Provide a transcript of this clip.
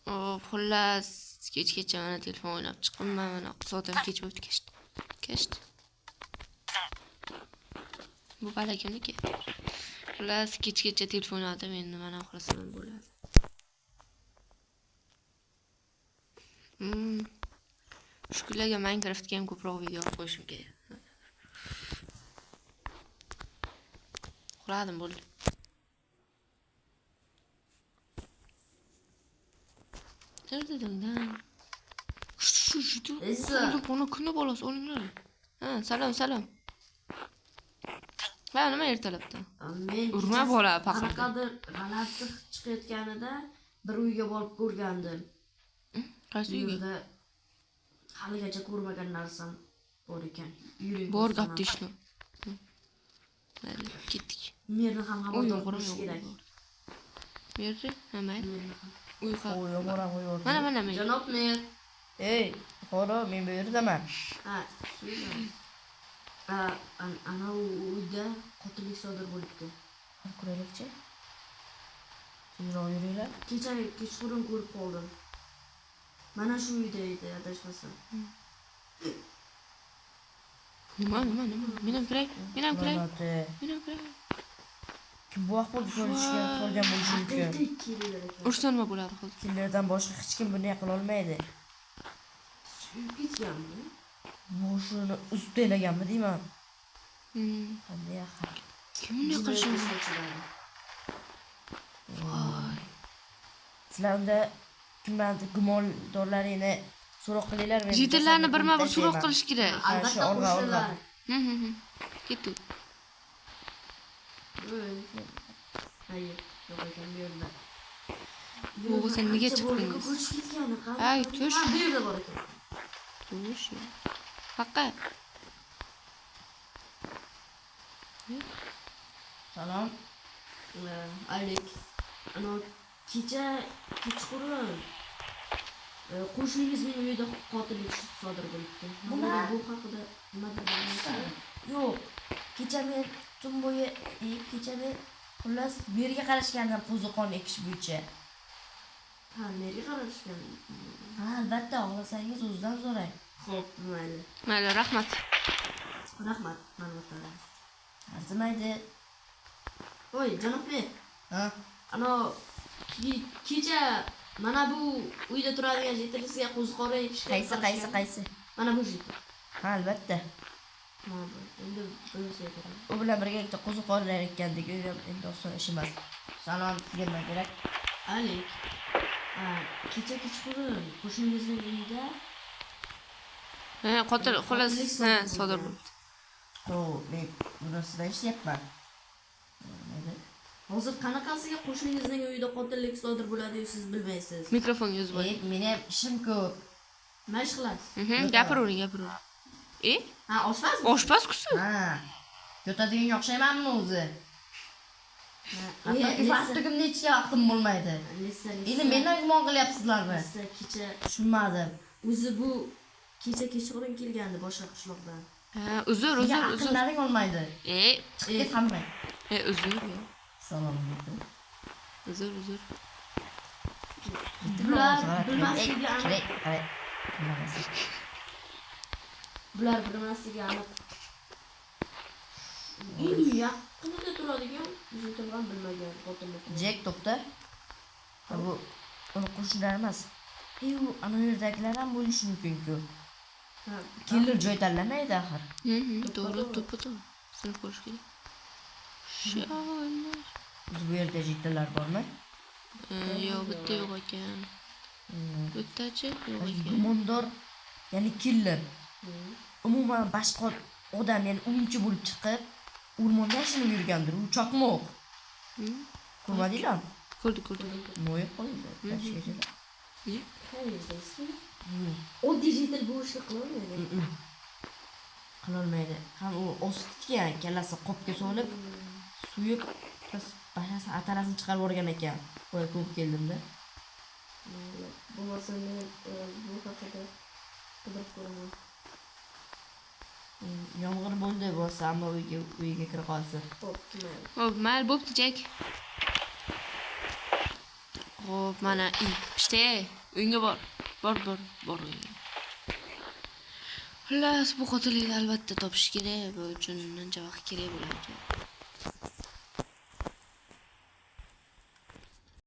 Xullas, kechgacha mana telefon o'ynab chiqqanman, mana soatim kech bo'lib kechdi. Bu balakimniki. Xullas, kechgacha telefon o'ynadim, endi mana xohlasam bo'ladi. Shu kunlarga Minecraftga ham ko'proq video qo'yishim kerak. Uxladim bo'ldi. Buni kuni bolasi olinglar. Ha, salom. Ha, nima ertalabdan? Urma bola faqat. Qanaqadir g'alati chiqayotganida bir uyga borib ko'rgandim. Qaysi uyga? Haligacha ko'rmagan narsam bor ekan. Bor gapdi ishni. Mayli, ketdik. Merni ham havodan qurish kerak. Merni? Ha, mayli. Uyqa. Qo'yaman. Mana men. Janob mer. Ey, xoro, men bu yerdaman. Ha, shuyman. Ana uyda qotillik sodir bo'libdi. Ko'raylikchi. Tezroq yuringlar. Kechqurun ko'rib qoldim. Mana shu uyda edi, adashmasam. Nima? Menam kiray. Kim bu vaqt bo'ldi solgan bo'lishi mumkin. Ursa nima bo'ladi hozir? Kimlardan boshqa hech kim bunday qila olmaydi. Suyib ketganmi? Boshini ustelaganmi deyman. Qanday axir? Kim bunday qilishi mumkin? Voy. Sizlar unda kimlarni gumondorlaringni so'roq qilinglar. Jitillarni birma-bir so'roq qilish kerak. Albatta qo'shnilar. Ketdik. Hayır, yo'q ekan bu yerda. Bu sen nega chiqdingiz? Ko'chib ketgani qani? Ay, tush. Bu yerda bor ekan. Tush. Haqqa. Salom. Alik. Ana kechqurun qo'shningizning uyida qotillik sodir bo'libdi. Bu haqida nima deysiz? Yo'q. Kecha men tun bo'yi xullas bu yerga qarashgandim qo'ziqon ekish bo'yicha. Ha, nerga qarashgan? Ha, albatta, xohlasangiz o'zidan so'rang. Xo'p, mayli. Mayli, rahmat. Rahmat, ma'lumotlar. Arzimaydi. Voy, janob mer. Ha? Ana kecha mana bu uyda turadigan jitilisiga qo'ziqon ekishga Qaysi? Mana bu jitil. Ha, albatta. Endi bo'lsa kerak. U bilan birga ikkita qo'ziqonlar ekkandik. Endi oson ish emas. Salom, kelma kerak. Alik. Kechqurun qo'shningizning uyida Qotil xullas sodir bo'ldi. Xo'p, men bunisidan ishlayapman. Hozir qanaqasiga qo'shningizning uyida qotillik sodir bo'ladi, siz bilmaysiz. Mikrofonga yuz bo'ling. Men ham ishim ko'p. Nima ish qilasiz? Gapiravering. Ha, oshpazmi? Oshpaz-kusi. Ha. Yo'tadiganga o'xshaymanmi o'zi? Hattoki vaqtimni ichga vaqtim bo'lmaydi. Endi mendan gumon qilyapsizlarmi? Kecha Tushunmadim. o'zi bu kechqurun kelgandi boshqa qishloqdan. Ha, uzr. Aqllaring olmaydi. Chiqib ket hamma. Uzr. Salom alaykum. Uzr. Bular bilmasligi aniq. Yaqinida turadigan, o'zim ham bilmagan qotillik. Jek, to'xta. Bu uni qo'shnilar emas. U ana yerdagilar ham bo'lishi mumkin-ku. Killer joy tanlamaydi axir. To'g'ri, to'ppa-to'g'ri. Sinib ko'rish kerak. Biz bu yerda jitillar bormi? Yo'q, bitta yo'q ekan. Bittachi yo'q ekan. Gumondor, ya'ni killer. Umuman boshqa odam, ya'ni o'yinchi bo'lib chiqib, o'rmonda yashinib yurgandir. U chaqmoq. Ko'rmadinglarmi? Ko'rdik. Mo'yib qo'ydi. Tashkilchilar. Oddiy jitil bu ishni qilolmaydi. Qilolmaydi. Ham u o'sitgan kallasi qopga solib, suyib, bashasi atalasini chiqarib yuborgan ekan. Qo'ya ko'p keldimda. Bo'lmasa men bu haqida qidirib ko'raman. Yomg'ir bo'ldi bo'lsa, ammo uyga kira qolsin. Xo'p, mayli bo'pti, Jek. Xo'p, mana pishte. Uyingga bor. Bor uyingga. Xullas, bu qotillikni albatta topish kerak. Bu uchun ancha vaqt kerak bo'lardi.